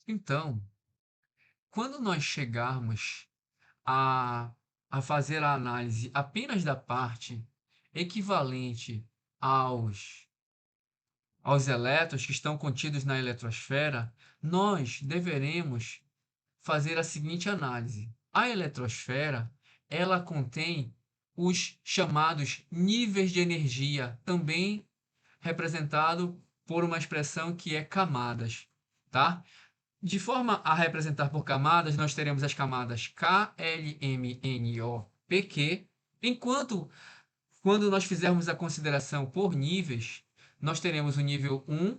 Então, quando nós chegarmos a, a fazer a análise apenas da parte equivalente aos, aos elétrons que estão contidos na eletrosfera, nós deveremos fazer a seguinte análise. A eletrosfera, ela contém os chamados níveis de energia, também representado por uma expressão que é camadas, tá? De forma a representar por camadas, nós teremos as camadas K, L, M, N, O, P, Q, enquanto quando nós fizermos a consideração por níveis, nós teremos o nível 1,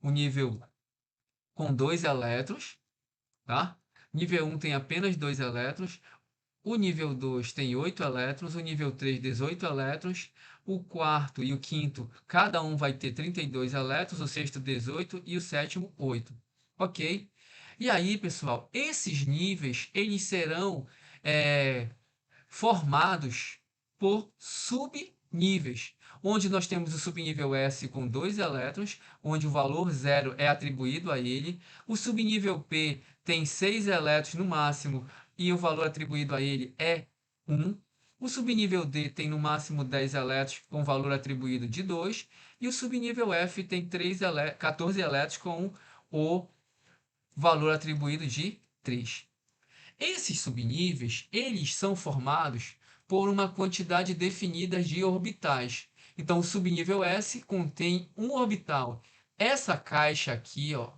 o nível com 2 elétrons, tá? Nível 1 tem apenas 2 elétrons, o nível 2 tem 8 elétrons, o nível 3, 18 elétrons, o quarto e o quinto, cada um vai ter 32 elétrons, o sexto 18 e o sétimo 8. Ok? E aí, pessoal, esses níveis, eles serão é, formados por subníveis, onde nós temos o subnível S com 2 elétrons, onde o valor zero é atribuído a ele. O subnível P tem 6 elétrons no máximo e o valor atribuído a ele é 1. O subnível D tem no máximo 10 elétrons com valor atribuído de 2. E o subnível F tem 14 elétrons com o valor atribuído de 3. Esses subníveis, eles são formados por uma quantidade definida de orbitais. Então, o subnível S contém um orbital. Essa caixa aqui, ó,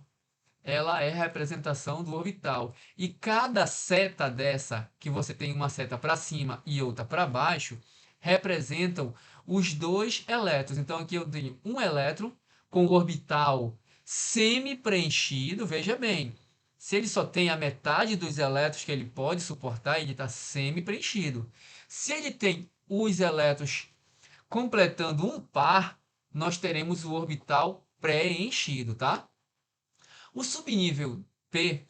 ela é a representação do orbital. E cada seta dessa, que você tem uma seta para cima e outra para baixo, representam os dois elétrons. Então, aqui eu tenho um elétron com o orbital semi-preenchido. Veja bem, se ele só tem a metade dos elétrons que ele pode suportar, ele está semi-preenchido. Se ele tem os elétrons completando um par, nós teremos o orbital preenchido, tá? O subnível P,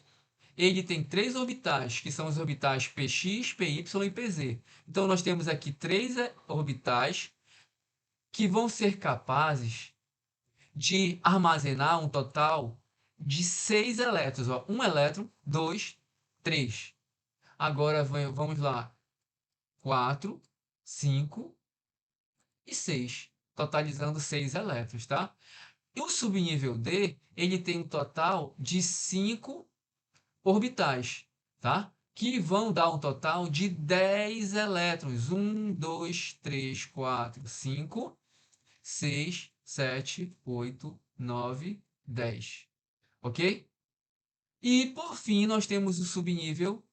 ele tem três orbitais, que são os orbitais Px, Py e Pz. Então, nós temos aqui três orbitais que vão ser capazes de armazenar um total de 6 elétrons. Ó. Um elétron, dois, três. Agora vamos lá. 4, 5 e 6, totalizando 6 elétrons, tá? E o subnível D, ele tem um total de 5 orbitais, tá? Que vão dar um total de 10 elétrons. 1, 2, 3, 4, 5, 6, 7, 8, 9, 10. Ok? E por fim, nós temos o subnível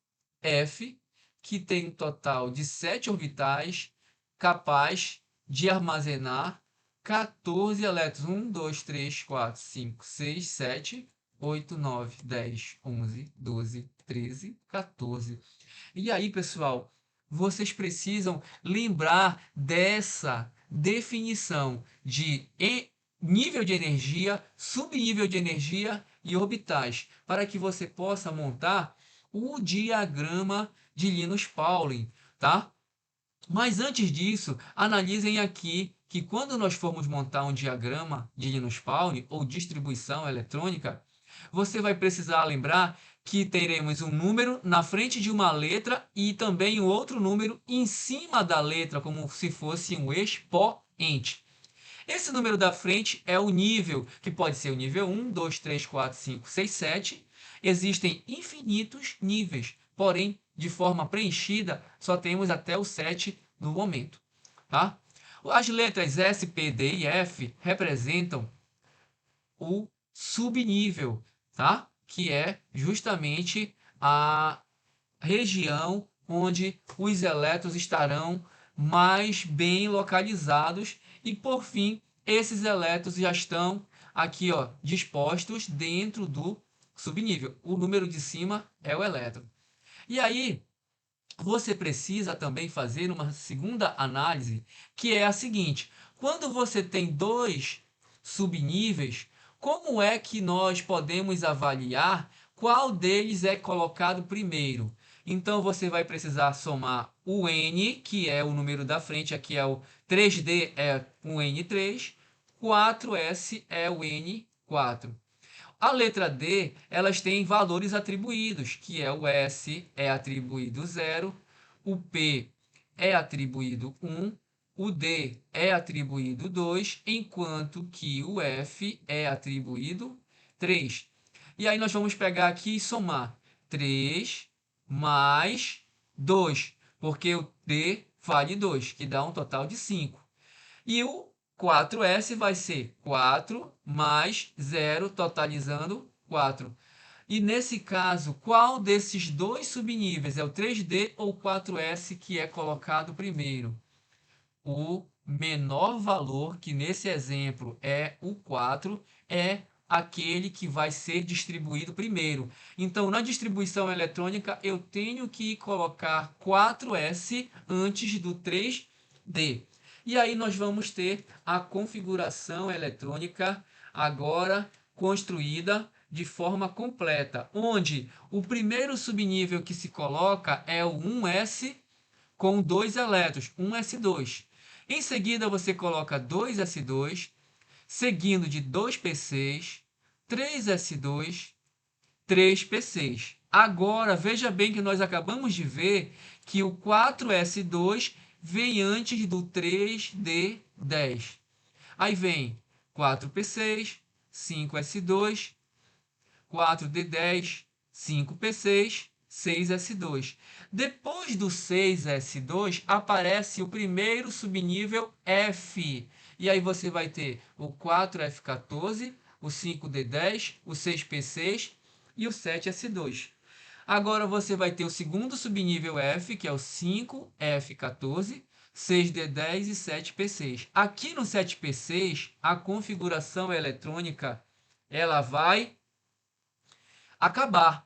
F, que tem um total de 7 orbitais, capaz de armazenar 14 elétrons. 1, 2, 3, 4, 5, 6, 7, 8, 9, 10, 11, 12, 13, 14. E aí, pessoal, vocês precisam lembrar dessa definição de nível de energia, subnível de energia e orbitais, para que você possa montar o diagrama de Linus Pauling, tá? Mas antes disso, analisem aqui que quando nós formos montar um diagrama de Linus Pauling ou distribuição eletrônica, você vai precisar lembrar que teremos um número na frente de uma letra e também um outro número em cima da letra, como se fosse um expoente. Esse número da frente é o nível, que pode ser o nível 1, 2, 3, 4, 5, 6, 7. Existem infinitos níveis, porém, de forma preenchida, só temos até o 7 no momento. Tá? As letras S, P, D e F representam o subnível, tá? Que é justamente a região onde os elétrons estarão mais bem localizados e por fim esses elétrons já estão aqui, ó, dispostos dentro do subnível. O número de cima é o elétron. E aí você precisa também fazer uma segunda análise, que é a seguinte: quando você tem dois subníveis, como é que nós podemos avaliar qual deles é colocado primeiro? Então você vai precisar somar o n, que é o número da frente, aqui é o 3D é o n3, 4s é o n4. A letra D, elas têm valores atribuídos, que é o S é atribuído 0, o P é atribuído 1, o D é atribuído 2, enquanto que o F é atribuído 3. E aí nós vamos pegar aqui e somar 3 mais 2, porque o D vale 2, que dá um total de 5. E o 4S vai ser 4 mais 0, totalizando 4. E nesse caso, qual desses dois subníveis é o 3D ou 4S que é colocado primeiro? O menor valor, que nesse exemplo é o 4, é aquele que vai ser distribuído primeiro. Então, na distribuição eletrônica, eu tenho que colocar 4S antes do 3D. E aí nós vamos ter a configuração eletrônica agora construída de forma completa, onde o primeiro subnível que se coloca é o 1S com 2 elétrons, 1s2. Em seguida, você coloca 2s2, seguindo de 2p6, 3s2, 3p6. Agora, veja bem que nós acabamos de ver que o 4s2 vem antes do 3d10. Aí vem 4p6, 5s2, 4d10, 5p6, 6s2. Depois do 6s2 aparece o primeiro subnível F. E aí você vai ter o 4f14, o 5d10, o 6p6 e o 7s2. Agora você vai ter o segundo subnível F, que é o 5f14, 6d10 e 7p6. Aqui no 7p6, a configuração eletrônica ela vai acabar.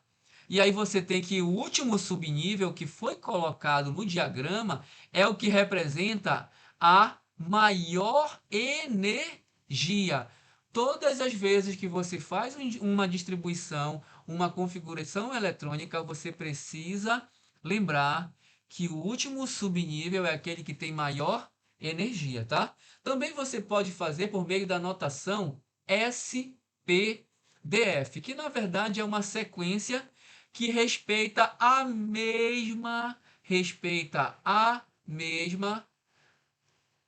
E aí você tem que o último subnível que foi colocado no diagrama é o que representa a maior energia. Todas as vezes que você faz uma distribuição, uma configuração eletrônica, você precisa lembrar que o último subnível é aquele que tem maior energia, tá? Também você pode fazer por meio da notação SPDF, que na verdade é uma sequência que respeita a mesma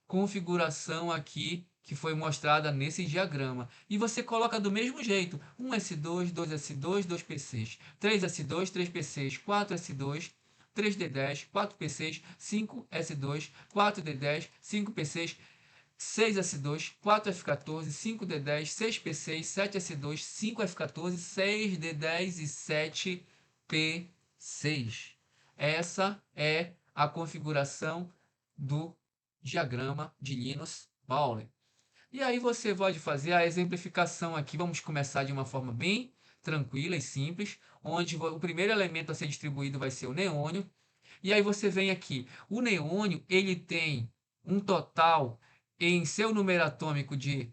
configuração aqui que foi mostrada nesse diagrama. E você coloca do mesmo jeito: 1s2, 2s2, 2p6, 3s2, 3p6, 4s2, 3d10, 4p6, 5s2, 4d10, 5p6, 6s2, 4f14, 5d10, 6p6, 7s2, 5f14, 6d10 e 7p6. Essa é a configuração do diagrama de Linus-Pauling. E aí você pode fazer a exemplificação aqui. Vamos começar de uma forma bem tranquila e simples, onde o primeiro elemento a ser distribuído vai ser o neônio. E aí você vem aqui. O neônio, ele tem um total em seu número atômico de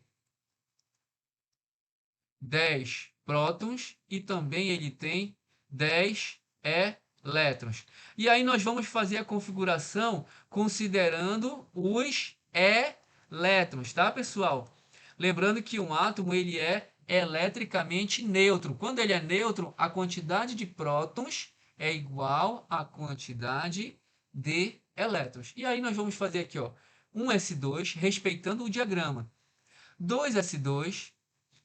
10 prótons e também ele tem 10 elétrons. E aí nós vamos fazer a configuração considerando os elétrons, tá, pessoal? Lembrando que um átomo ele é eletricamente neutro. Quando ele é neutro, a quantidade de prótons é igual à quantidade de elétrons. E aí nós vamos fazer aqui, ó, 1s2, respeitando o diagrama. 2s2,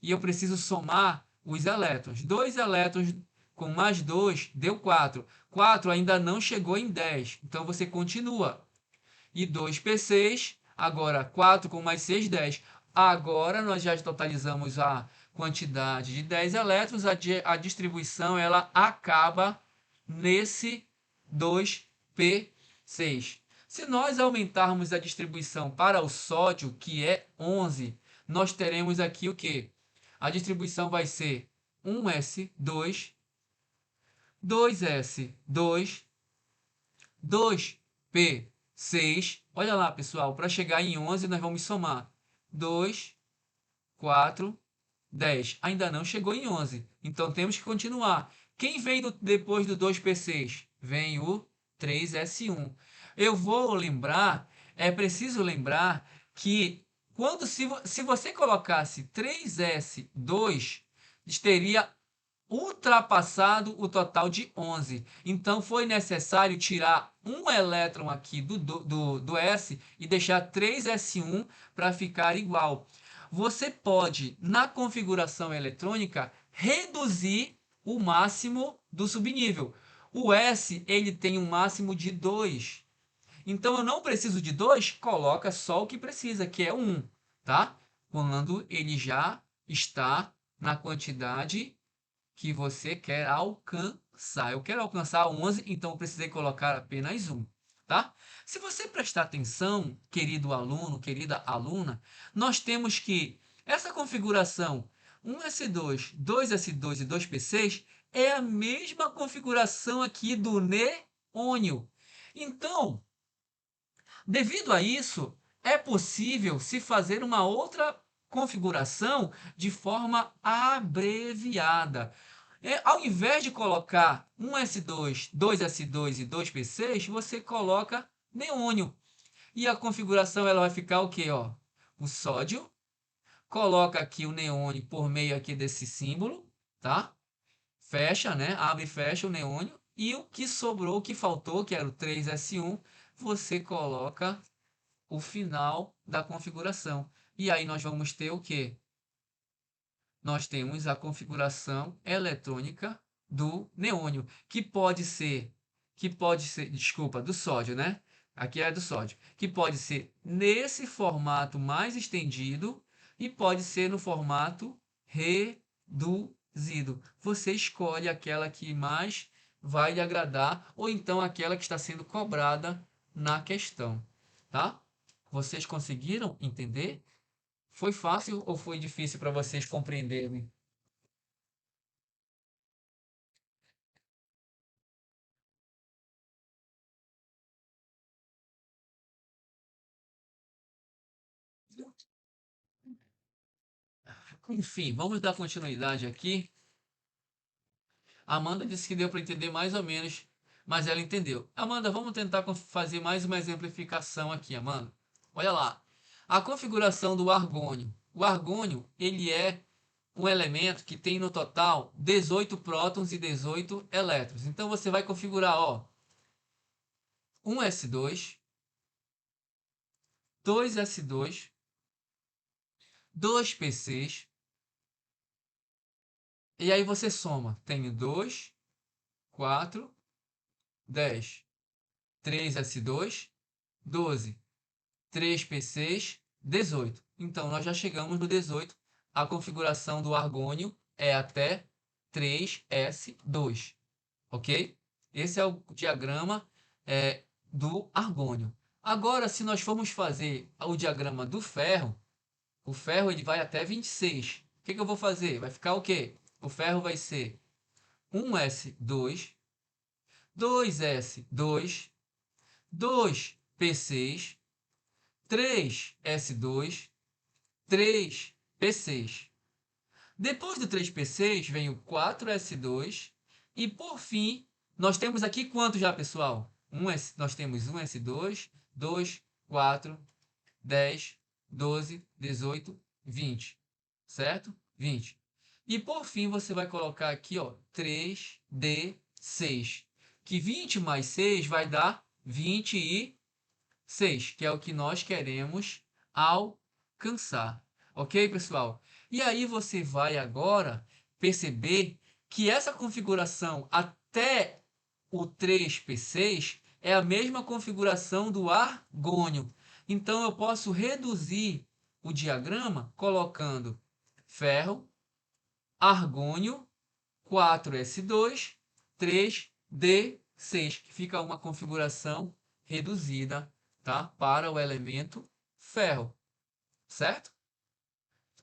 e eu preciso somar os elétrons. 2 elétrons com mais 2 deu 4. 4 ainda não chegou em 10, então você continua. E 2p6, agora 4 com mais 6, 10. Agora nós já totalizamos a quantidade de 10 elétrons, a distribuição ela acaba nesse 2p6. Se nós aumentarmos a distribuição para o sódio, que é 11, nós teremos aqui o quê? A distribuição vai ser 1s2, 2s2, 2p6. Olha lá, pessoal, para chegar em 11 nós vamos somar 2, 4, 10. Ainda não chegou em 11, então temos que continuar. Quem vem depois do 2p6? Vem o 3s1. Eu vou lembrar, é preciso lembrar que se você colocasse 3s2, teria ultrapassado o total de 11. Então foi necessário tirar um elétron aqui do S e deixar 3s1 para ficar igual. Você pode, na configuração eletrônica, reduzir o máximo do subnível. O S ele tem um máximo de 2. Então eu não preciso de 2, coloca só o que precisa, que é 1, tá? Quando ele já está na quantidade que você quer alcançar. Eu quero alcançar 11, então eu precisei colocar apenas 1, tá? Se você prestar atenção, querido aluno, querida aluna, nós temos que essa configuração 1s2, 2s2 e 2p6 é a mesma configuração aqui do neônio. Então, devido a isso, é possível se fazer uma outra configuração de forma abreviada. Ao invés de colocar 1s2, 2s2 e 2p6, você coloca neônio. E a configuração ela vai ficar o quê? Ó? O sódio, coloca aqui o neônio por meio aqui desse símbolo, tá? Fecha, né? Abre e fecha o neônio. E o que sobrou, o que faltou, que era o 3s1, você coloca o final da configuração. E aí nós vamos ter o quê? Nós temos a configuração eletrônica do neônio, desculpa, do sódio, né? Aqui é do sódio, que pode ser nesse formato mais estendido e pode ser no formato reduzido. Você escolhe aquela que mais vai lhe agradar ou então aquela que está sendo cobrada na questão, tá? Vocês conseguiram entender? Foi fácil ou foi difícil para vocês compreenderem? Enfim, vamos dar continuidade aqui. A Amanda disse que deu para entender mais ou menos, mas ela entendeu. Amanda, vamos tentar fazer mais uma exemplificação aqui, Amanda. Olha lá. A configuração do argônio. O argônio, ele é um elemento que tem no total 18 prótons e 18 elétrons. Então você vai configurar, ó, 1s2, 2s2, 2p6. E aí você soma. Tenho 2, 4, 10, 3s2, 12, 3p6, 18. Então, nós já chegamos no 18. A configuração do argônio é até 3s2. Ok? Esse é o diagrama do argônio. Agora, se nós formos fazer o diagrama do ferro, o ferro ele vai até 26. O que eu vou fazer? Vai ficar o quê? O ferro vai ser 1s2, 2s2, 2p6, 3s2, 3p6. Depois do 3p6 vem o 4s2 e por fim nós temos aqui quanto já, pessoal? Nós temos 1s2, 2, 4, 10, 12, 18, 20, certo? 20. E por fim você vai colocar aqui, ó, 3d6, que 20 mais 6 vai dar 26, que é o que nós queremos alcançar. Ok, pessoal? E aí você vai agora perceber que essa configuração até o 3p6 é a mesma configuração do argônio. Então eu posso reduzir o diagrama colocando ferro, argônio, 4s2, 3d6, que fica uma configuração reduzida, tá? Para o elemento ferro, certo?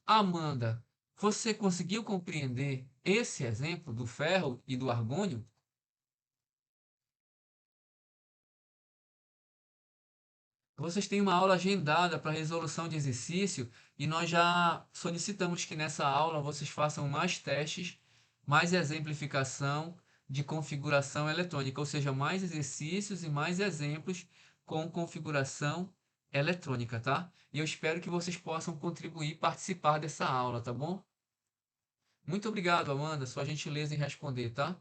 Amanda, você conseguiu compreender esse exemplo do ferro e do argônio? Vocês têm uma aula agendada para resolução de exercício e nós já solicitamos que nessa aula vocês façam mais testes, mais exemplificação de configuração eletrônica, ou seja, mais exercícios e mais exemplos com configuração eletrônica, tá? E eu espero que vocês possam contribuir e participar dessa aula, tá bom? Muito obrigado, Amanda, sua gentileza em responder, tá?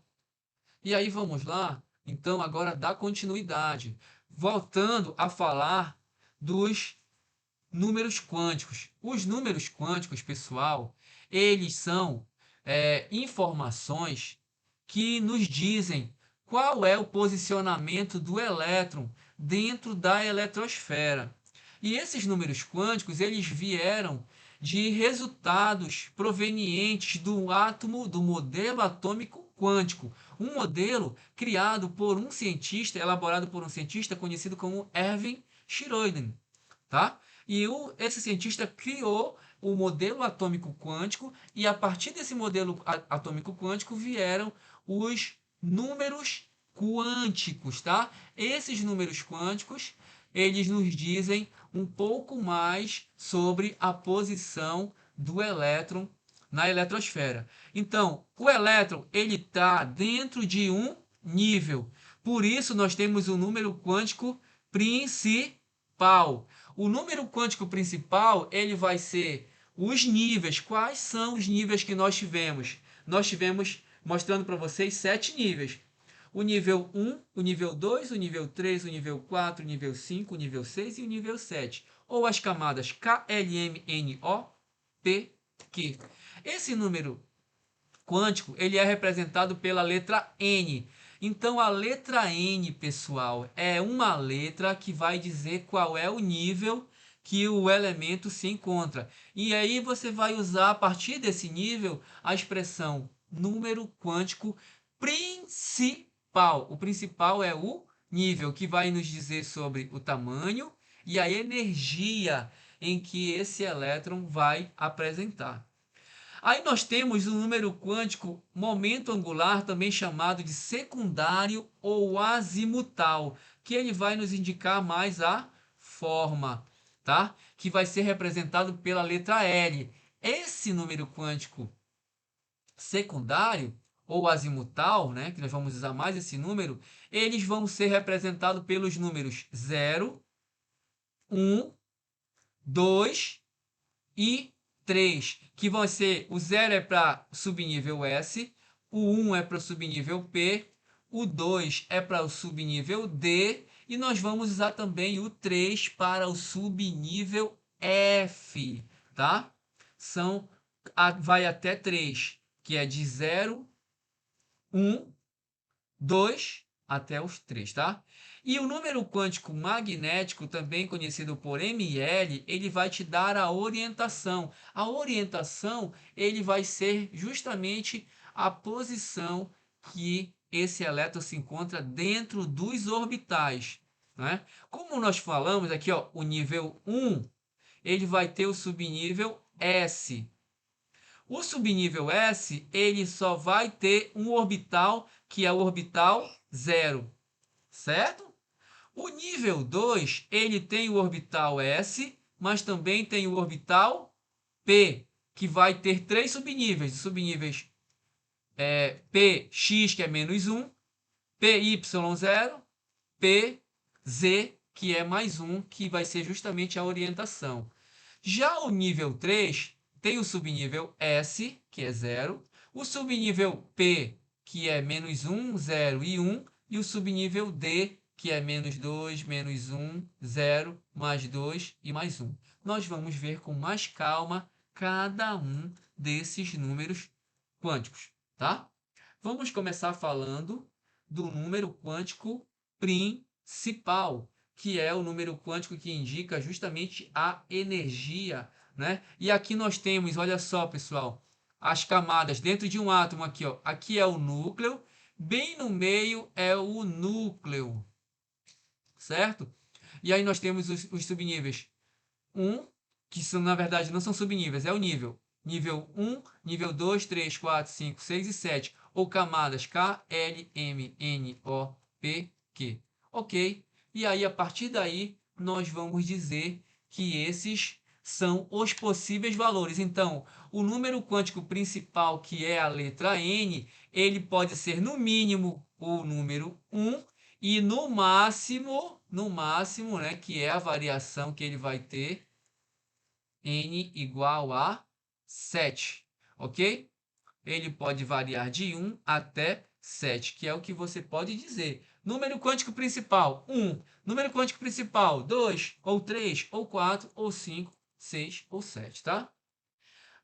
E aí vamos lá, então agora dar continuidade, voltando a falar dos números quânticos. Os números quânticos, pessoal, eles são informações que nos dizem qual é o posicionamento do elétron dentro da eletrosfera. E esses números quânticos, eles vieram de resultados provenientes do átomo, do modelo atômico quântico, um modelo criado por um cientista, elaborado por um cientista conhecido como Erwin Schrödinger, tá? E esse cientista criou o modelo atômico quântico e a partir desse modelo atômico quântico vieram os números quânticos, tá? Esses números quânticos, eles nos dizem um pouco mais sobre a posição do elétron na eletrosfera. Então, o elétron ele está dentro de um nível. Por isso nós temos o número quântico principal. O número quântico principal, ele vai ser os níveis. Quais são os níveis que nós tivemos? Nós tivemos, mostrando para vocês, 7 níveis. O nível 1, o nível 2, o nível 3, o nível 4, o nível 5, o nível 6 e o nível 7. Ou as camadas K, L, M, N, O, P, Q. Esse número quântico, ele é representado pela letra N. Então, a letra N, pessoal, é uma letra que vai dizer qual é o nível que o elemento se encontra. E aí você vai usar, a partir desse nível, a expressão número quântico principal. O principal é o nível, que vai nos dizer sobre o tamanho e a energia em que esse elétron vai apresentar. Aí nós temos o número quântico momento angular, também chamado de secundário ou azimutal, que ele vai nos indicar mais a forma, tá? Que vai ser representado pela letra L. Esse número quântico secundário ou azimutal, né, que nós vamos usar mais esse número, eles vão ser representados pelos números 0, 1, 2 e 3, que vão ser o 0 é para subnível S, o 1 é para o subnível P, o 2 é para o subnível D e nós vamos usar também o 3 para o subnível F, tá? Vai até 3, que é de 0, 1, 2 até os 3, tá? E o número quântico magnético, também conhecido por ML, ele vai te dar a orientação. A orientação, ele vai ser justamente a posição que esse elétron se encontra dentro dos orbitais, né? Como nós falamos aqui, ó, o nível 1, ele vai ter o subnível S. O subnível S, ele só vai ter um orbital, que é o orbital 0, certo? O nível 2, ele tem o orbital S, mas também tem o orbital P, que vai ter três subníveis. Subníveis PX, que é menos 1, PY0, PZ, que é mais 1, que vai ser justamente a orientação. Já o nível 3 tem o subnível S, que é 0, o subnível P, que é menos 1, 0 e 1, e o subnível D, que é menos 2, menos 1, 0, mais 2 e mais 1. Nós vamos ver com mais calma cada um desses números quânticos, tá? Vamos começar falando do número quântico principal, que é o número quântico que indica justamente a energia, né? E aqui nós temos, olha só, pessoal, as camadas dentro de um átomo aqui, ó. Aqui é o núcleo, bem no meio é o núcleo, certo? E aí nós temos os subníveis 1, que são, na verdade não são subníveis, é o nível. Nível 1, nível 2, 3, 4, 5, 6 e 7, ou camadas K, L, M, N, O, P, Q. Ok? E aí, a partir daí, nós vamos dizer que esses são os possíveis valores. Então, o número quântico principal, que é a letra N, ele pode ser no mínimo o número 1 e no máximo, né, que é a variação que ele vai ter, n igual a 7, ok? ele pode variar de 1 até 7, que é o que você pode dizer. Número quântico principal, 1. Número quântico principal, 2, ou 3, ou 4, ou 5, 6 ou 7, tá?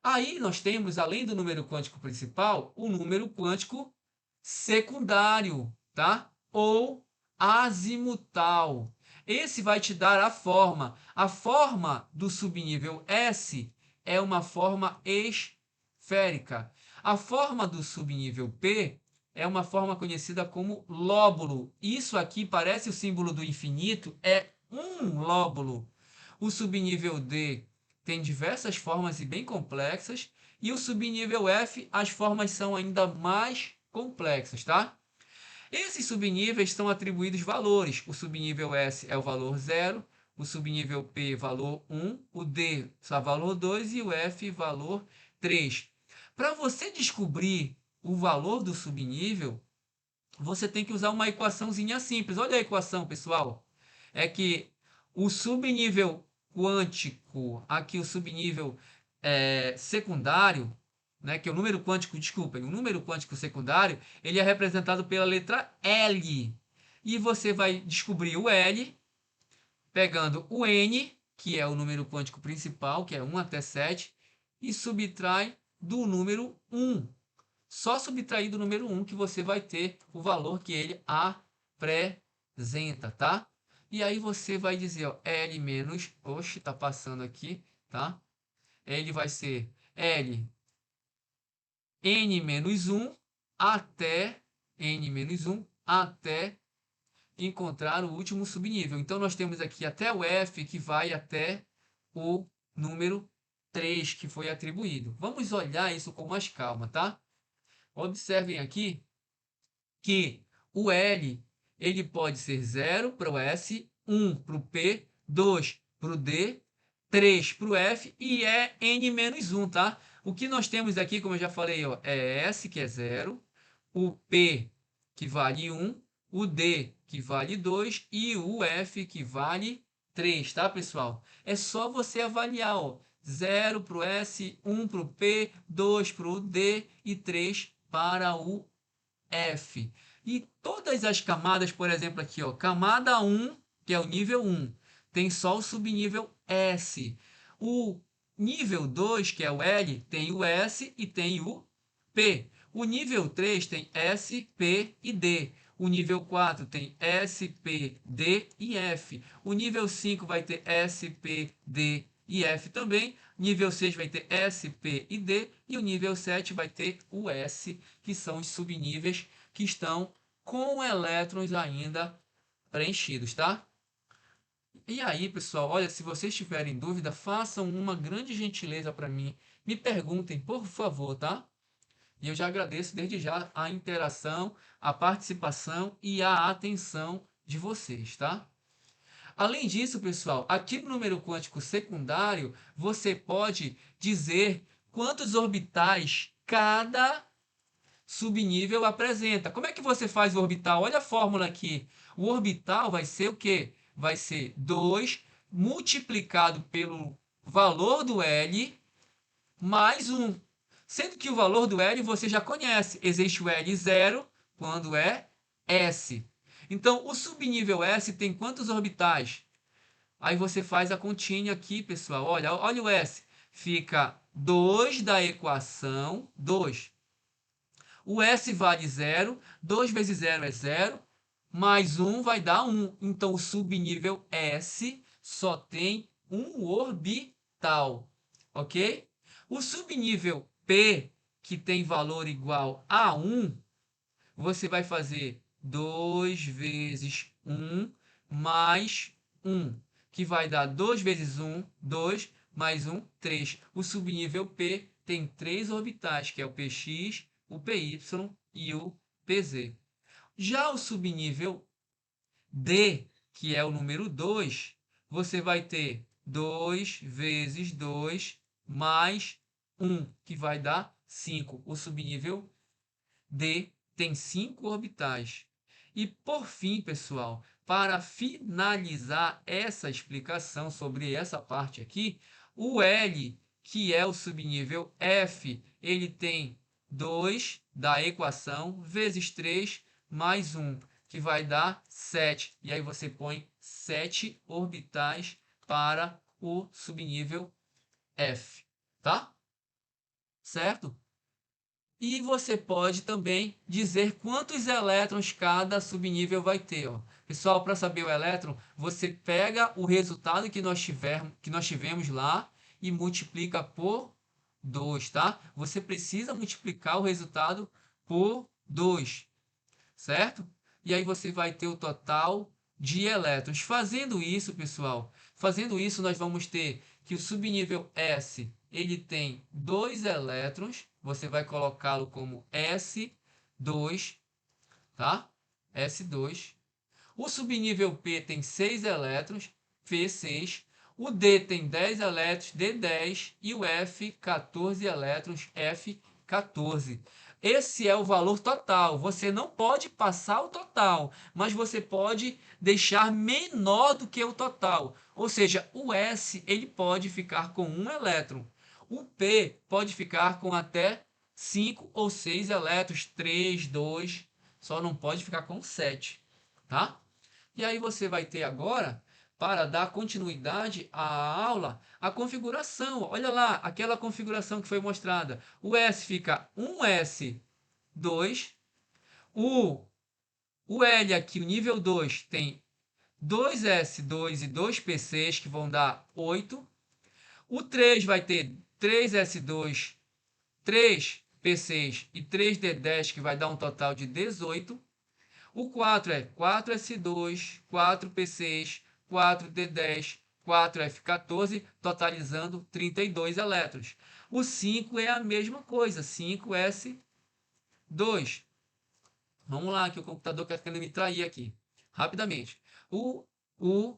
Aí nós temos, além do número quântico principal, o número quântico secundário, tá? Ou azimutal. Esse vai te dar a forma. A forma do subnível S é uma forma esférica. A forma do subnível P é uma forma conhecida como lóbulo. Isso aqui parece o símbolo do infinito, é um lóbulo. O subnível D tem diversas formas e bem complexas, e o subnível F, as formas são ainda mais complexas, tá? Esses subníveis são atribuídos valores. O subnível S é o valor 0, o subnível P valor 1, o D só valor 2 e o F valor 3. Para você descobrir o valor do subnível, você tem que usar uma equaçãozinha simples. Olha a equação, pessoal. É que o subnível quântico, aqui o subnível secundário, né, que é o número quântico, desculpem, o número quântico secundário, ele é representado pela letra L. E você vai descobrir o L pegando o N, que é o número quântico principal, que é 1 até 7, e subtrai do número 1. Só subtrair do número 1 que você vai ter o valor que ele apresenta, tá? E aí você vai dizer, ó, L menos, oxe, tá passando aqui, tá? Ele vai ser L N menos 1 até N menos 1 até encontrar o último subnível. Então nós temos aqui até o F que vai até o número 3 que foi atribuído. Vamos olhar isso com mais calma, tá? Observem aqui que o L ele pode ser 0 para o S, 1 para o P, 2 para o D, 3 para o F e é N menos 1, tá? O que nós temos aqui, como eu já falei, ó, é S que é 0, o P que vale 1, o D que vale 2 e o F que vale 3, tá, pessoal? É só você avaliar, ó, 0 para o S, 1 para o P, 2 para o D e 3 para o F. E todas as camadas, por exemplo, aqui, ó, camada 1, que é o nível 1, tem só o subnível S. O nível 2, que é o L, tem o S e tem o P. O nível 3 tem S, P e D. O nível 4 tem S, P, D e F. O nível 5 vai ter S, P, D e F também. Nível 6 vai ter S, P e D. E o nível 7 vai ter o S, que são os subníveis que estão com elétrons ainda preenchidos, tá? E aí, pessoal, olha, se vocês tiverem dúvida, façam uma grande gentileza para mim. Me perguntem, por favor, tá? E eu já agradeço desde já a interação, a participação e a atenção de vocês, tá? Além disso, pessoal, aqui no número quântico secundário, você pode dizer quantos orbitais cada subnível apresenta. Como é que você faz o orbital? Olha a fórmula aqui. O orbital vai ser o quê? Vai ser 2 multiplicado pelo valor do L mais 1. Sendo que o valor do L você já conhece. Existe o L0 quando é S. Então, o subnível S tem quantos orbitais? Aí você faz a continha aqui, pessoal. Olha, olha o S. Fica 2 da equação 2. O S vale 0. 2 vezes 0 é 0. Mais 1 vai dar 1. Então, o subnível S só tem um orbital. Ok? O subnível P, que tem valor igual a 1, você vai fazer 2 vezes 1 mais 1, que vai dar 2 vezes 1, 2, mais 1, 3. O subnível P tem 3 orbitais, que é o Px, o Py e o Pz. Já o subnível D, que é o número 2, você vai ter 2 vezes 2 mais 1, que vai dar 5. O subnível D tem 5 orbitais. E por fim, pessoal, para finalizar essa explicação sobre essa parte aqui, o L, que é o subnível F, ele tem 2 da equação vezes 3 mais 1, que vai dar 7. E aí você põe 7 orbitais para o subnível F, tá? Certo? E você pode também dizer quantos elétrons cada subnível vai ter. Ó. Pessoal, para saber o elétron, você pega o resultado que nós tivemos lá e multiplica por 2, tá? Você precisa multiplicar o resultado por 2, certo? E aí você vai ter o total de elétrons. Fazendo isso, pessoal, fazendo isso, nós vamos ter que o subnível S ele tem 2 elétrons. Você vai colocá-lo como S2, tá? S2. O subnível P tem 6 elétrons, P6. O D tem 10 elétrons, D10. E o F, 14 elétrons, F14. Esse é o valor total. Você não pode passar o total, mas você pode deixar menor do que o total. Ou seja, o S ele pode ficar com 1 elétron. O P pode ficar com até 5 ou 6 elétrons, 3, 2. Só não pode ficar com 7, tá? E aí você vai ter agora, para dar continuidade à aula, a configuração. Olha lá, aquela configuração que foi mostrada. O S fica 1S2. O, o L aqui, o nível 2, tem 2S2 e 2P6, que vão dar 8. O 3 vai ter 3S2, 3P6 e 3D10, que vai dar um total de 18. O 4 é 4S2, 4P6, 4D10, 4F14, totalizando 32 elétrons. O 5 é a mesma coisa, 5S2. Vamos lá, que o computador está querendo me trair aqui. Rapidamente. O, o,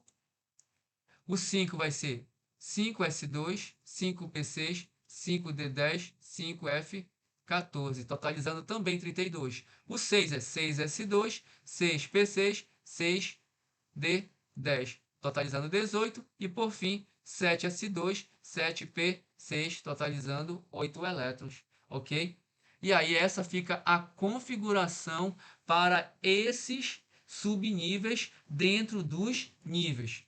o 5 vai ser 5S2, 5P6, 5D10, 5F14, totalizando também 32. O 6 é 6S2, 6P6, 6D10, totalizando 18. E por fim, 7S2, 7P6, totalizando 8 elétrons. Ok? E aí essa fica a configuração para esses subníveis dentro dos níveis,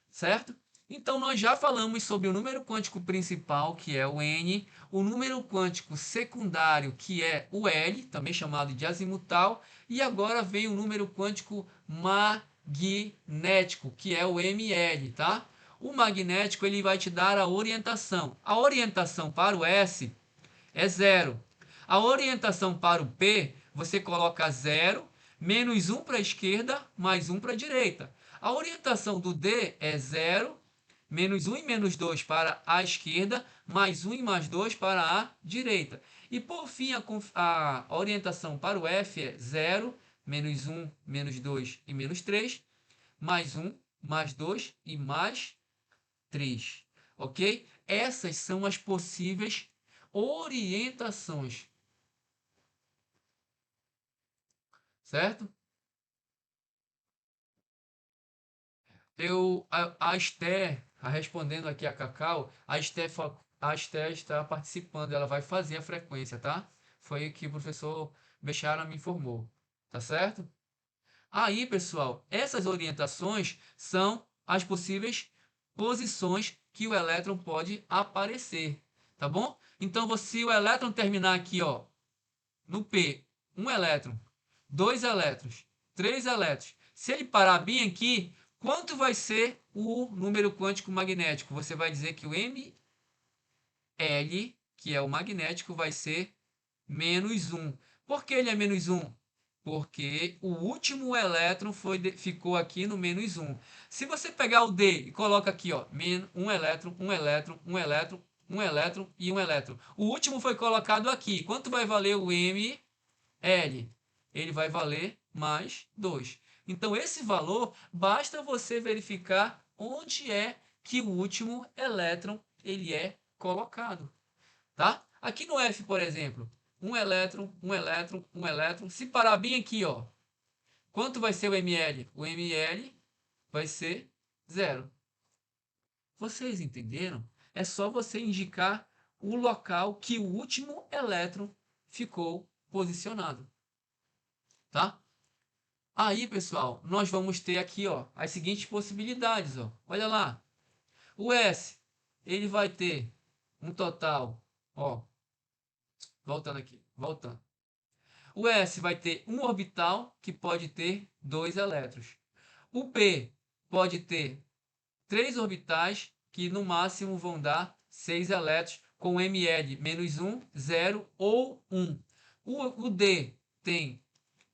certo? Então nós já falamos sobre o número quântico principal, que é o N, o número quântico secundário, que é o L, também chamado de azimutal, e agora vem o número quântico magnético, que é o ML, tá? O magnético ele vai te dar a orientação. A orientação para o S é zero. A orientação para o P, você coloca 0, menos 1 para a esquerda, mais 1 para a direita. A orientação do D é 0, menos 1 e menos 2 para a esquerda, mais 1 e mais 2 para a direita. E por fim, a orientação para o F é 0, menos 1, menos 2 e menos 3, mais 1, mais 2 e mais 3. Ok? Essas são as possíveis orientações, certo? A Esther, respondendo aqui a Cacau, a Esther está participando, ela vai fazer a frequência, tá? Foi o que o professor Bechara me informou, tá certo? Aí, pessoal, essas orientações são as possíveis posições que o elétron pode aparecer, tá bom? Então, se o elétron terminar aqui, ó, no P, um elétron, dois elétrons, três elétrons. Se ele parar bem aqui, quanto vai ser o número quântico magnético? Você vai dizer que o Ml, que é o magnético, vai ser menos 1. Por que ele é menos 1? Porque o último elétron ficou aqui no menos 1. Se você pegar o D e coloca aqui, ó, um elétron, um elétron, um elétron, um elétron e um elétron. O último foi colocado aqui. Quanto vai valer o M? L, ele vai valer mais 2. Então, esse valor, basta você verificar onde é que o último elétron ele é colocado. Tá? Aqui no F, por exemplo, um elétron, um elétron, um elétron. Se parar bem aqui, ó, quanto vai ser o ml? O ml vai ser zero. Vocês entenderam? É só você indicar o local que o último elétron ficou posicionado, tá? Aí, pessoal, nós vamos ter aqui, ó, as seguintes possibilidades, ó. Olha lá. O S, ele vai ter um total, ó, voltando aqui, voltando. O S vai ter um orbital que pode ter 2 elétrons. O P pode ter 3 orbitais que no máximo vão dar 6 elétrons com ml menos 1, 0 ou 1. O D tem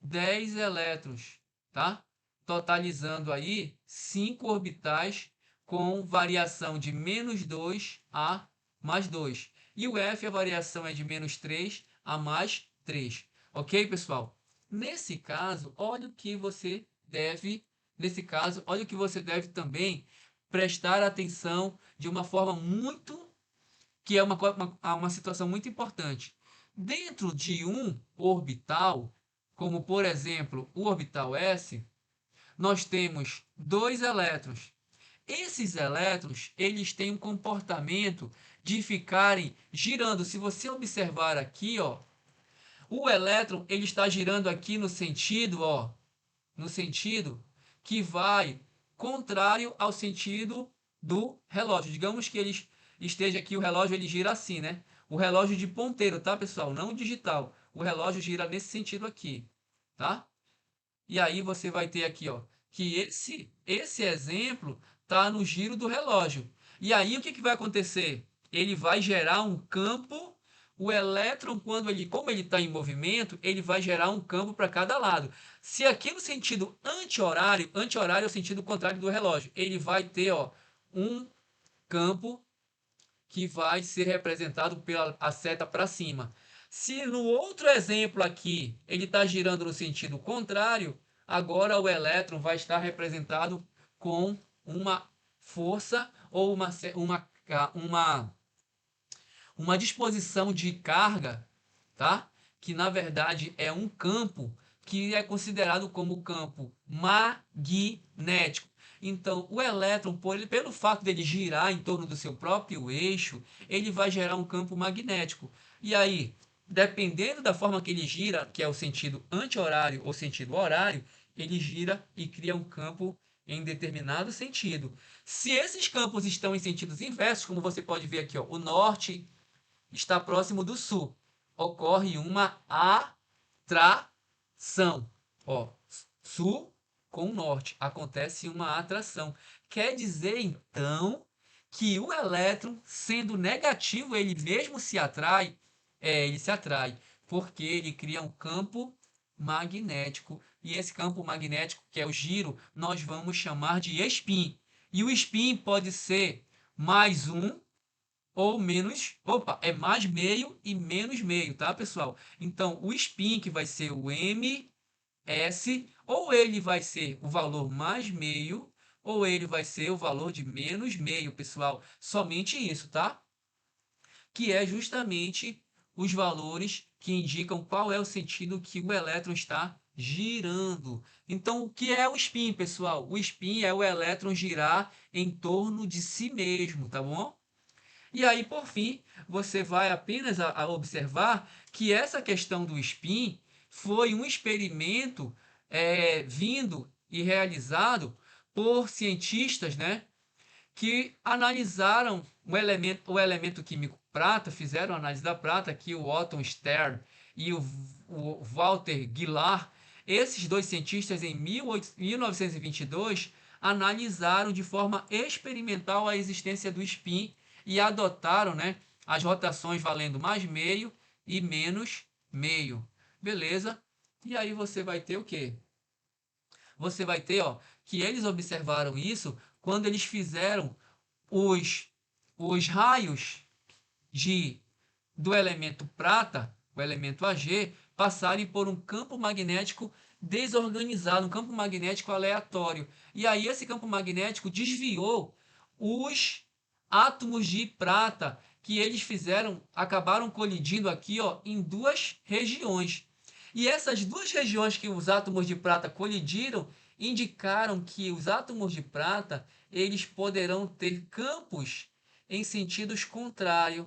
10 elétrons, tá? Totalizando aí 5 orbitais com variação de menos 2 a mais 2. E o F, a variação é de menos 3 a mais 3. Ok, pessoal? Nesse caso, olha o que você deve, olha o que você deve também prestar atenção de uma forma muito, que é uma situação muito importante. Dentro de um orbital, como por exemplo o orbital S, nós temos 2 elétrons. Esses elétrons, eles têm um comportamento de ficarem girando. Se você observar aqui, ó, o elétron ele está girando aqui no sentido, ó, no sentido que vai contrário ao sentido do relógio. Digamos que ele esteja aqui, o relógio ele gira assim, né? O relógio de ponteiro, tá, pessoal? Não digital. O relógio gira nesse sentido aqui, tá? E aí você vai ter aqui, ó, que esse exemplo tá no giro do relógio. E aí o que vai acontecer? Ele vai gerar um campo. O elétron, como ele está em movimento, ele vai gerar um campo para cada lado. Se aqui no sentido anti-horário, anti-horário é o sentido contrário do relógio, ele vai ter, ó, um campo que vai ser representado pela a seta para cima. Se no outro exemplo aqui ele está girando no sentido contrário, agora o elétron vai estar representado com uma força ou uma disposição de carga, tá? Que na verdade é um campo que é considerado como campo magnético. Então, o elétron, pelo fato dele girar em torno do seu próprio eixo, ele vai gerar um campo magnético. E aí, dependendo da forma que ele gira, que é o sentido anti-horário ou sentido horário, ele gira e cria um campo em determinado sentido. Se esses campos estão em sentidos inversos, como você pode ver aqui, ó, o norte está próximo do sul, ocorre uma atração. Ó, sul com norte, acontece uma atração. Quer dizer, então, que o elétron, sendo negativo, ele mesmo se atrai, ele se atrai, porque ele cria um campo magnético. E esse campo magnético, que é o giro, nós vamos chamar de spin. E o spin pode ser mais um ou menos, opa, é mais meio e menos meio, tá, pessoal? Então, o spin que vai ser o ms, ou ele vai ser o valor mais meio, ou ele vai ser o valor de menos meio, pessoal. Somente isso, tá? Que é justamente os valores que indicam qual é o sentido que o elétron está girando. Então, o que é o spin, pessoal? O spin é o elétron girar em torno de si mesmo, tá bom? E aí, por fim, você vai apenas a observar que essa questão do spin foi um experimento vindo e realizado por cientistas, né, que analisaram o elemento químico prata, fizeram a análise da prata, aqui o Otto Stern e o Walter Guillard. Esses dois cientistas, em 1922, analisaram de forma experimental a existência do spin e adotaram, né, as rotações valendo mais meio e menos meio. Beleza? E aí você vai ter o quê? Você vai ter, ó, que eles observaram isso quando eles fizeram os, os raios de do elemento prata, o elemento Ag, passarem por um campo magnético desorganizado, um campo magnético aleatório. E aí esse campo magnético desviou os átomos de prata que eles fizeram, acabaram colidindo aqui, ó, em duas regiões. E essas duas regiões que os átomos de prata colidiram indicaram que os átomos de prata eles poderão ter campos em sentidos contrários,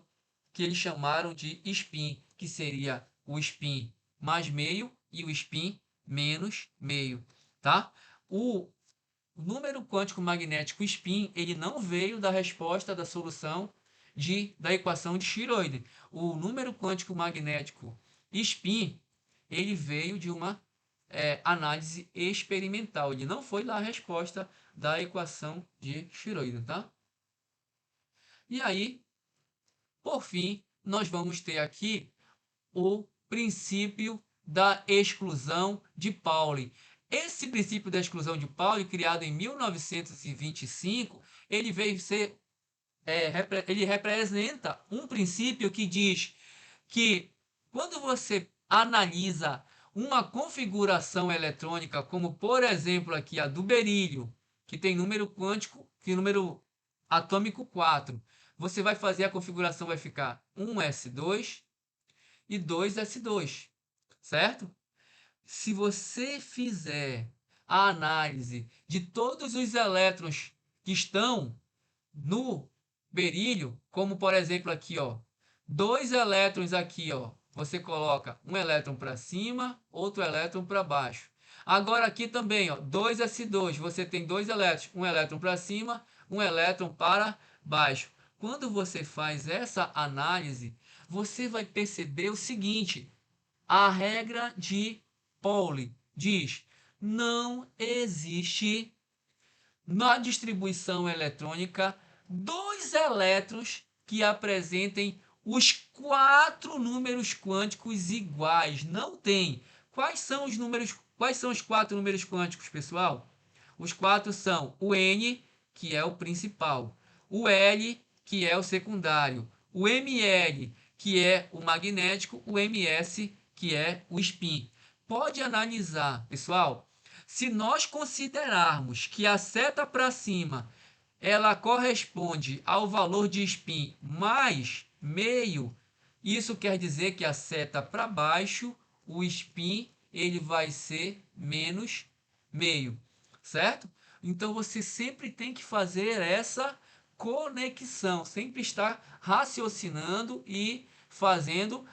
que eles chamaram de spin, que seria o spin mais meio e o spin menos meio, tá? O número quântico magnético spin, ele não veio da resposta da solução da equação de Schrödinger. O número quântico magnético spin, ele veio de uma análise experimental. Ele não foi lá a resposta da equação de Schrödinger, tá? E aí, por fim, nós vamos ter aqui o princípio da exclusão de Pauli. Esse princípio da exclusão de Pauli, criado em 1925, ele veio ser, ele representa um princípio que diz que quando você analisa uma configuração eletrônica, como por exemplo aqui a do berílio, que tem número quântico, que número atômico 4, você vai fazer a configuração, vai ficar 1s2 e 2s2, certo? Se você fizer a análise de todos os elétrons que estão no berílio, como por exemplo aqui, ó, dois elétrons aqui, ó, você coloca um elétron para cima, outro elétron para baixo. Agora aqui também, ó, 2s2, você tem dois elétrons, um elétron para cima, um elétron para baixo. Quando você faz essa análise, você vai perceber o seguinte: a regra de Pauli diz: não existe na distribuição eletrônica dois elétrons que apresentem os quatro números quânticos iguais. Não tem. Quais são os números? Quais são os quatro números quânticos, pessoal? Os quatro são o N, que é o principal, o L, que é o secundário, o Ml, que é o magnético, o Ms, que é o spin. Pode analisar, pessoal. Se nós considerarmos que a seta para cima ela corresponde ao valor de spin mais meio, isso quer dizer que a seta para baixo, o spin, ele vai ser menos meio, certo? Então você sempre tem que fazer essa conexão, sempre estar raciocinando e fazendo,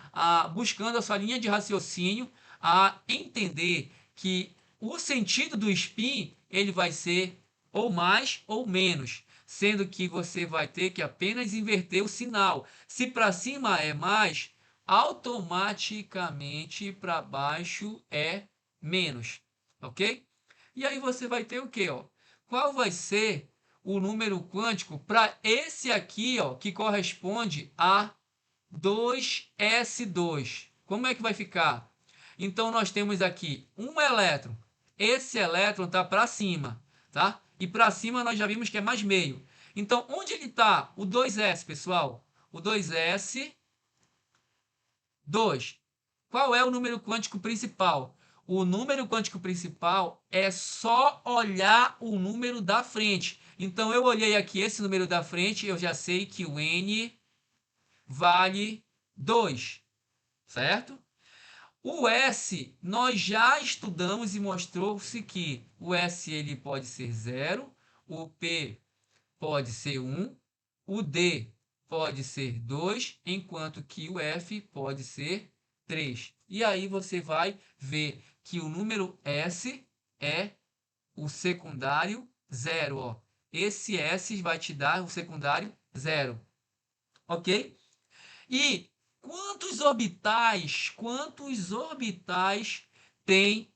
buscando a sua linha de raciocínio, a entender que o sentido do spin ele vai ser ou mais ou menos, sendo que você vai ter que apenas inverter o sinal. Se para cima é mais, automaticamente para baixo é menos, ok? E aí você vai ter o que, ó? Qual vai ser o número quântico para esse aqui, ó, que corresponde a 2s2? Como é que vai ficar? Então nós temos aqui um elétron. Esse elétron está para cima, tá? E para cima nós já vimos que é mais meio. Então onde ele está? O 2s, pessoal. O 2s, 2. Qual é o número quântico principal? O número quântico principal é só olhar o número da frente. Então eu olhei aqui esse número da frente, eu já sei que o n vale 2, certo? O S, nós já estudamos e mostrou-se que o S ele pode ser 0, o P pode ser 1, o D pode ser 2, enquanto que o F pode ser 3. E aí você vai ver que o número S é o secundário 0. Ó. Esse S vai te dar o secundário 0. Ok? E quantos orbitais tem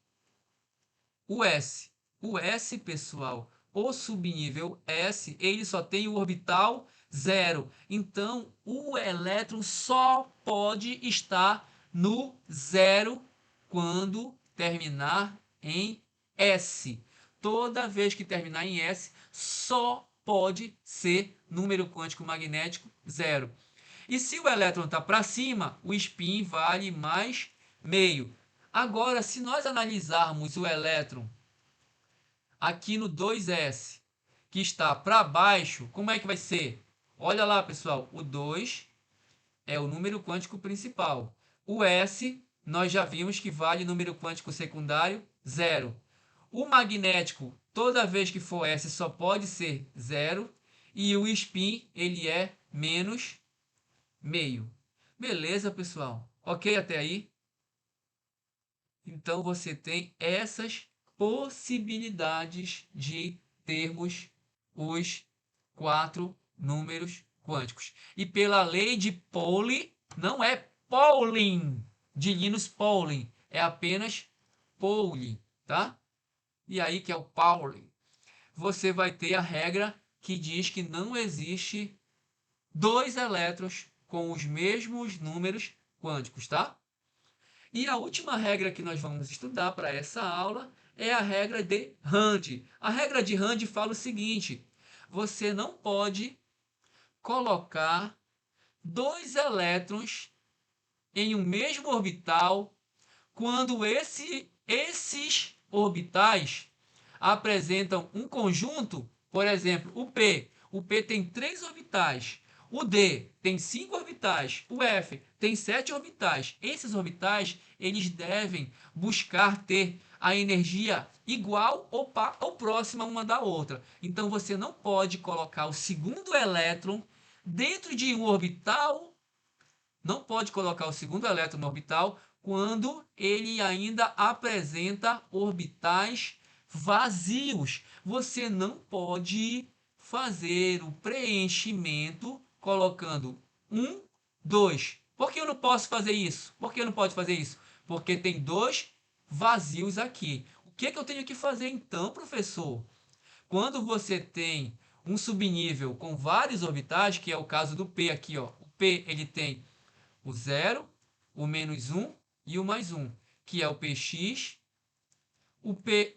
o S? O S, pessoal, o subnível S, ele só tem o orbital 0. Então, o elétron só pode estar no 0 quando terminar em S. Toda vez que terminar em S, só pode ser número quântico magnético 0. E se o elétron está para cima, o spin vale mais meio. Agora, se nós analisarmos o elétron aqui no 2s, que está para baixo, como é que vai ser? Olha lá, pessoal, o 2 é o número quântico principal. O S, nós já vimos que vale número quântico secundário 0. O magnético, toda vez que for S, só pode ser 0. E o spin, ele é menos meio. Beleza, pessoal? Ok até aí? Então você tem essas possibilidades de termos os 4 números quânticos. E pela lei de Pauli, não é Pauling, de Linus Pauling, é apenas Pauli, tá? E aí que é o Pauli. Você vai ter a regra que diz que não existe dois elétrons com os mesmos números quânticos, tá? E a última regra que nós vamos estudar para essa aula é a regra de Rand. A regra de Rand fala o seguinte: você não pode colocar dois elétrons em um mesmo orbital quando esses orbitais apresentam um conjunto, por exemplo, o P. O P tem 3 orbitais. O D tem 5 orbitais. O F tem 7 orbitais. Esses orbitais, eles devem buscar ter a energia igual ou próxima uma da outra. Então você não pode colocar o segundo elétron dentro de um orbital, não pode colocar o segundo elétron no orbital quando ele ainda apresenta orbitais vazios. Você não pode fazer o preenchimento colocando 1, 2. Por que eu não posso fazer isso? Por que eu não posso fazer isso? Porque tem 2 vazios aqui. O que eu tenho que fazer então, professor? Quando você tem um subnível com vários orbitais, que é o caso do P aqui, ó. O P ele tem o 0, o menos 1 e o mais 1, que é o px, o py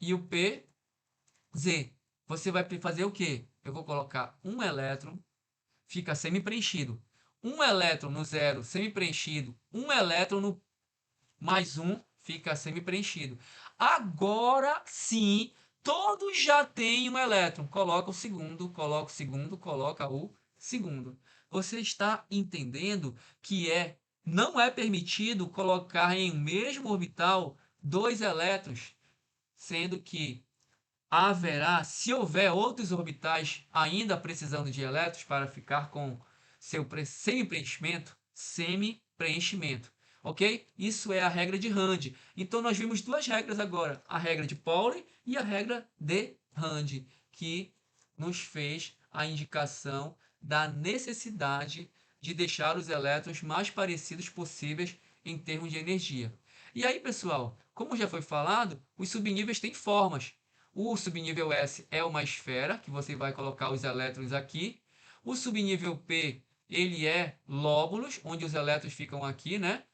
e o pz. Você vai fazer o quê? Eu vou colocar um elétron, fica semi-preenchido. Um elétron no 0, semi-preenchido. Um elétron no mais 1, fica semi-preenchido. Agora sim, todos já têm um elétron. Coloca o segundo, coloca o segundo, coloca o segundo. Você está entendendo que não é permitido colocar em um mesmo orbital dois elétrons, sendo que haverá, se houver outros orbitais ainda precisando de elétrons para ficar com seu semi-preenchimento, ok? Isso é a regra de Rand. Então nós vimos duas regras agora, a regra de Pauli e a regra de Rand, que nos fez a indicação da necessidade de deixar os elétrons mais parecidos possíveis em termos de energia. E aí, pessoal, como já foi falado, os subníveis têm formas. O subnível S é uma esfera, que você vai colocar os elétrons aqui. O subnível P, ele é lóbulos, onde os elétrons ficam aqui, né?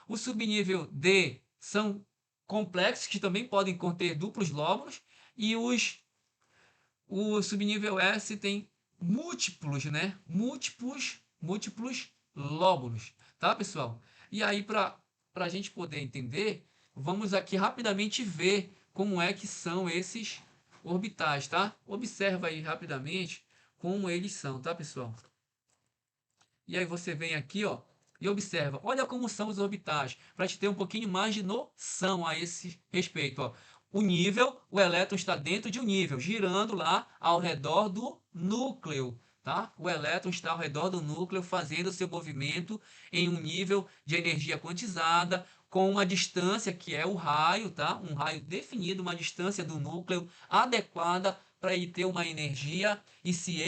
O subnível D são complexos, que também podem conter duplos lóbulos. E o subnível S tem múltiplos, né? Múltiplos lóbulos, tá, pessoal? E aí, para a gente poder entender, vamos aqui rapidamente ver como é que são esses orbitais, tá? Observa aí rapidamente como eles são, tá, pessoal? E aí você vem aqui, ó, e observa. Olha como são os orbitais, para te ter um pouquinho mais de noção a esse respeito, ó. O nível, o elétron está dentro de um nível, girando lá ao redor do núcleo, tá? O elétron está ao redor do núcleo, fazendo seu movimento em um nível de energia quantizada, com uma distância que é o raio, tá? Um raio definido, uma distância do núcleo adequada para ele ter uma energia e se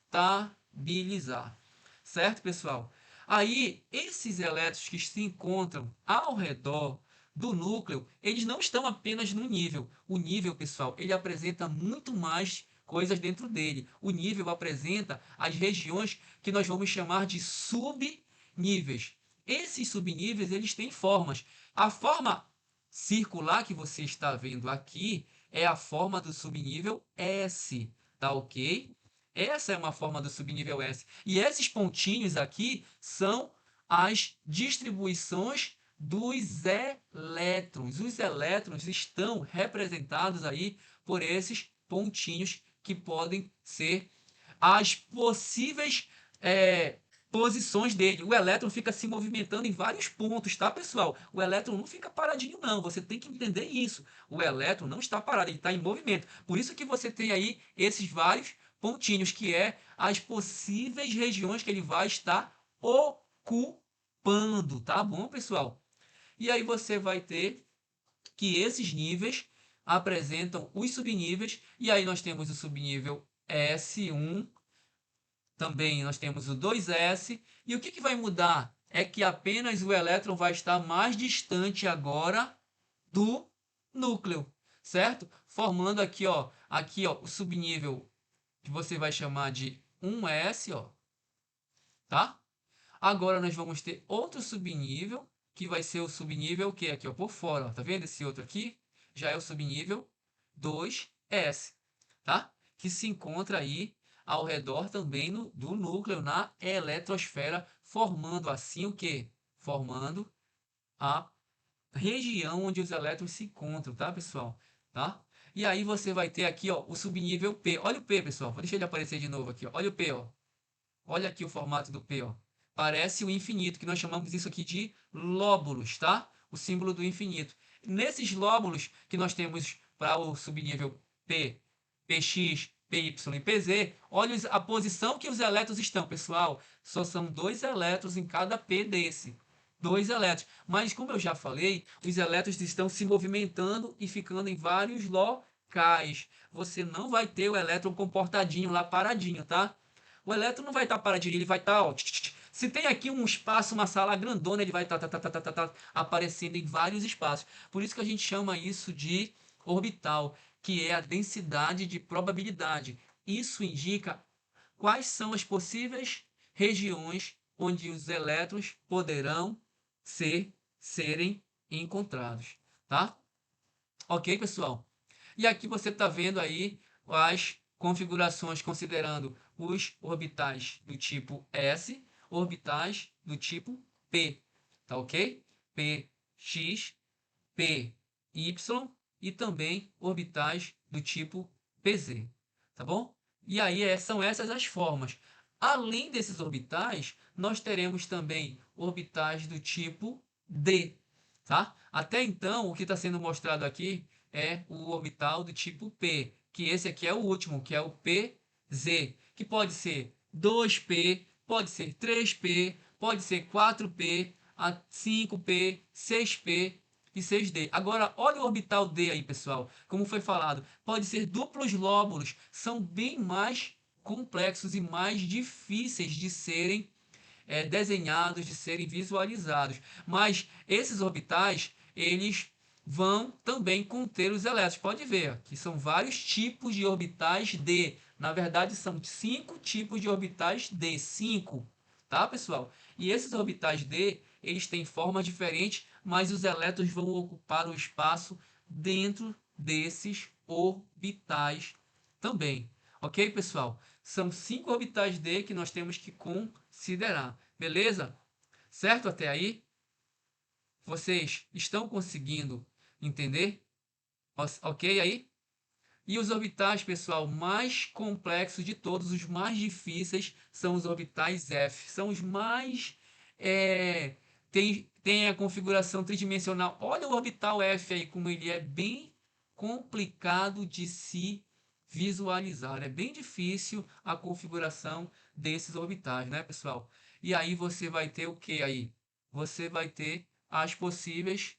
estabilizar. Certo, pessoal? Aí, esses elétrons que se encontram ao redor do núcleo, eles não estão apenas no nível. O nível, pessoal, ele apresenta muito mais coisas dentro dele. O nível apresenta as regiões que nós vamos chamar de subníveis. Esses subníveis, eles têm formas. A forma circular que você está vendo aqui é a forma do subnível S, tá ok? Essa é uma forma do subnível S. E esses pontinhos aqui são as distribuições dos elétrons. Os elétrons estão representados aí por esses pontinhos que podem ser as possíveis posições dele. O elétron fica se movimentando em vários pontos, tá, pessoal? O elétron não fica paradinho, não. Você tem que entender isso. O elétron não está parado, ele está em movimento. Por isso que você tem aí esses vários pontinhos, que é as possíveis regiões que ele vai estar ocupando, tá bom, pessoal? E aí você vai ter que esses níveis apresentam os subníveis, e aí nós temos o subnível S1, também nós temos o 2S, e o que vai mudar? É que apenas o elétron vai estar mais distante agora do núcleo, certo? Formando aqui ó, o subnível que você vai chamar de 1S, ó, tá? Agora nós vamos ter outro subnível, que vai ser o subnível que aqui, ó, por fora, ó, tá vendo esse outro aqui? Já é o subnível 2S, tá? Que se encontra aí ao redor também do núcleo na eletrosfera, formando assim o que? Formando a região onde os elétrons se encontram, tá, pessoal? Tá? E aí você vai ter aqui, ó, o subnível P. Olha o P, pessoal. Deixa ele aparecer de novo aqui, ó. Olha o P, ó. Olha aqui o formato do P, ó. Parece o infinito, que nós chamamos isso aqui de lóbulos, tá? O símbolo do infinito. Nesses lóbulos que nós temos para o subnível P, PX, PY e PZ, olha a posição que os elétrons estão, pessoal. Só são 2 elétrons em cada P desse. 2 elétrons. Mas, como eu já falei, os elétrons estão se movimentando e ficando em vários locais. Você não vai ter o elétron comportadinho lá, paradinho, tá? O elétron não vai estar paradinho, ele vai estar, ó. Se tem aqui um espaço, uma sala grandona, ele vai estar aparecendo em vários espaços. Por isso que a gente chama isso de orbital, que é a densidade de probabilidade. Isso indica quais são as possíveis regiões onde os elétrons poderão serem encontrados, tá? Ok, pessoal? E aqui você está vendo aí as configurações considerando os orbitais do tipo S, orbitais do tipo P, tá ok? PX, PY e também orbitais do tipo PZ, tá bom? E aí são essas as formas. Além desses orbitais, nós teremos também orbitais do tipo D, tá? Até então, o que está sendo mostrado aqui é o orbital do tipo P, que esse aqui é o último, que é o PZ, que pode ser 2P, pode ser 3P, pode ser 4P, 5P, 6P e 6D. Agora, olha o orbital D aí, pessoal. Como foi falado, pode ser duplos lóbulos, são bem mais complexos e mais difíceis de serem desenhados, de serem visualizados. Mas esses orbitais, eles vão também conter os elétrons. Pode ver que são vários tipos de orbitais D. Na verdade, são 5 tipos de orbitais D. 5, tá, pessoal? E esses orbitais D, eles têm formas diferentes, mas os elétrons vão ocupar o espaço dentro desses orbitais também. Ok, pessoal? São 5 orbitais D que nós temos que considerar. Beleza? Certo até aí? Vocês estão conseguindo entender? Ok aí? E os orbitais, pessoal, mais complexos de todos, os mais difíceis, são os orbitais F. São os mais. Tem a configuração tridimensional. Olha o orbital F aí, como ele é bem complicado de se visualizar. É bem difícil a configuração desses orbitais, né, pessoal? E aí você vai ter o que aí? Você vai ter as possíveis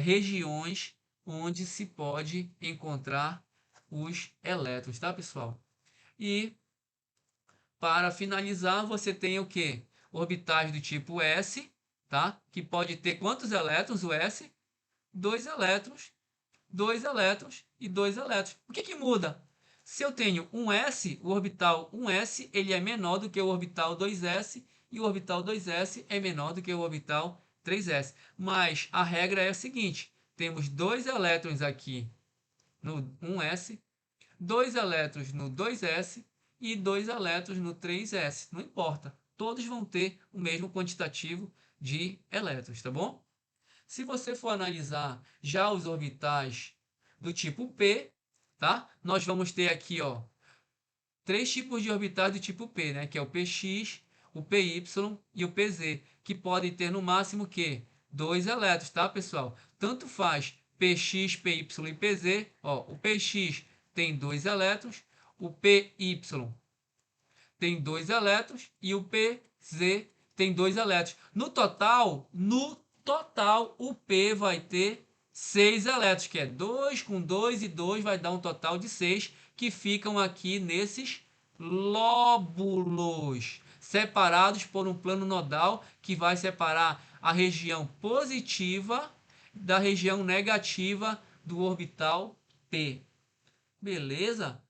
regiões onde se pode encontrar os elétrons, tá, pessoal? E para finalizar, você tem o que? Orbitais do tipo S, tá? Que pode ter quantos elétrons o S? Dois elétrons, dois elétrons e dois elétrons. O que que muda? Se eu tenho um S, o orbital 1s ele é menor do que o orbital 2s e o orbital 2s é menor do que o orbital 3s. Mas a regra é a seguinte: temos dois elétrons aqui no 1s, dois elétrons no 2s e dois elétrons no 3s. Não importa, todos vão ter o mesmo quantitativo de elétrons, tá bom? Se você for analisar já os orbitais do tipo P, tá? Nós vamos ter aqui, ó, 3 tipos de orbitais do tipo P, né? Que é o PX, o PY e o PZ, que podem ter no máximo que 2 elétrons, tá, pessoal? Tanto faz PX, PY e PZ, ó, o PX tem 2 elétrons, o PY tem 2 elétrons e o PZ tem 2 elétrons. No total o P vai ter 6 elétrons, que é 2 com 2 e 2 vai dar um total de 6, que ficam aqui nesses lóbulos, separados por um plano nodal que vai separar a região positiva da região negativa do orbital P. Beleza?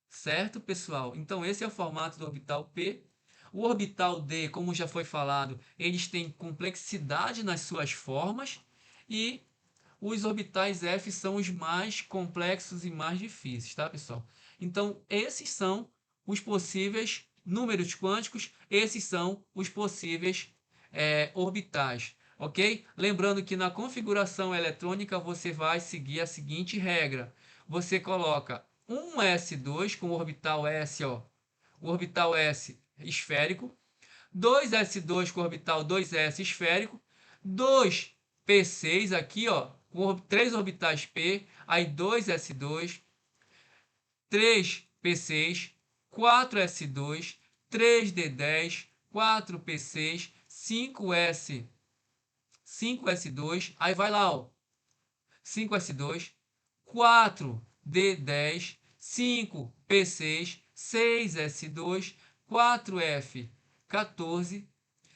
Certo, pessoal? Então, esse é o formato do orbital P. O orbital D, como já foi falado, eles têm complexidade nas suas formas e os orbitais F são os mais complexos e mais difíceis, tá, pessoal? Então, esses são os possíveis números quânticos, esses são os possíveis orbitais, ok? Lembrando que na configuração eletrônica você vai seguir a seguinte regra: você coloca um S2 com o orbital S, ó, o orbital S esférico, 2S2 com orbital 2S esférico, 2P6 aqui, ó, com 3 orbitais P, aí 2S2, 3P6, 4S2, 3D10, 4P6, 5S, 5S2, aí vai lá, ó, 5S2, 4D10, 5P6, 6S2, 4F14,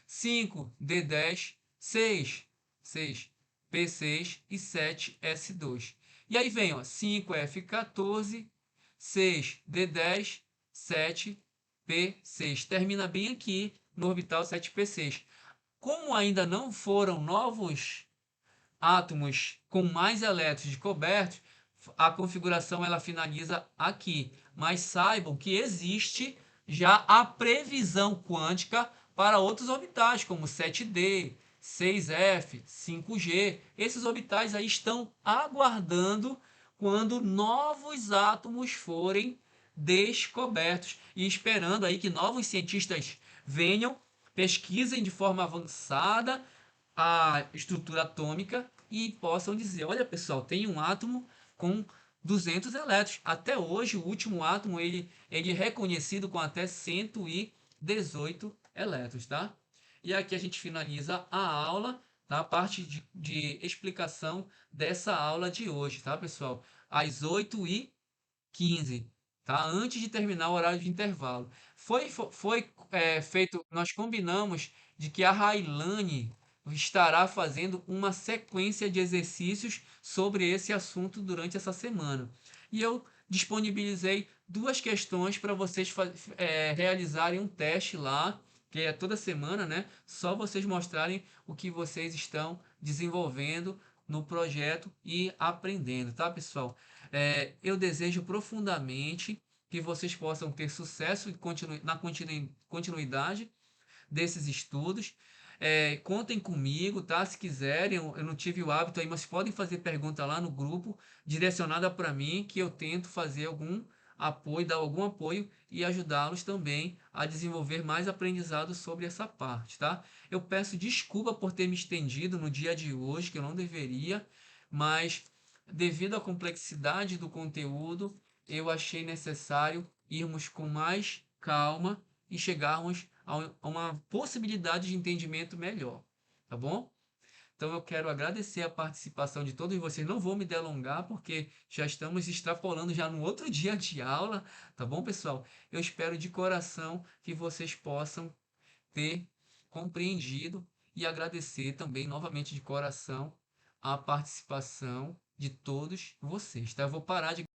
5D10, 6P6 e 7S2. E aí vem, ó, 5F14, 6D10, 7P6. Termina bem aqui no orbital 7P6. Como ainda não foram novos átomos com mais elétrons cobertos, a configuração ela finaliza aqui. Mas saibam que existe já a previsão quântica para outros orbitais, como 7D, 6F, 5G. Esses orbitais aí estão aguardando quando novos átomos forem descobertos e esperando aí que novos cientistas venham, pesquisem de forma avançada a estrutura atômica e possam dizer, olha pessoal, tem um átomo com 200 elétrons. Até hoje, o último átomo ele é reconhecido com até 118 elétrons, tá? E aqui a gente finaliza a aula, tá? A parte de explicação dessa aula de hoje, tá, pessoal? Às 8h15, tá? Antes de terminar o horário de intervalo. Foi feito, nós combinamos de que a Railane estará fazendo uma sequência de exercícios sobre esse assunto durante essa semana. E eu disponibilizei duas questões para vocês realizarem um teste lá, que é toda semana, né? Só vocês mostrarem o que vocês estão desenvolvendo no projeto e aprendendo, tá, pessoal? Eu desejo profundamente que vocês possam ter sucesso na continuidade desses estudos. Contem comigo, tá? Se quiserem, eu não tive o hábito aí, mas podem fazer pergunta lá no grupo, direcionada para mim, que eu tento fazer algum apoio, dar algum apoio e ajudá-los também a desenvolver mais aprendizado sobre essa parte, tá? Eu peço desculpa por ter me estendido no dia de hoje, que eu não deveria, mas devido à complexidade do conteúdo, eu achei necessário irmos com mais calma e chegarmos a uma possibilidade de entendimento melhor, tá bom? Então eu quero agradecer a participação de todos vocês. Não vou me delongar porque já estamos extrapolando já no outro dia de aula, tá bom, pessoal? Eu espero de coração que vocês possam ter compreendido e agradecer também novamente de coração a participação de todos vocês, tá? Eu vou parar de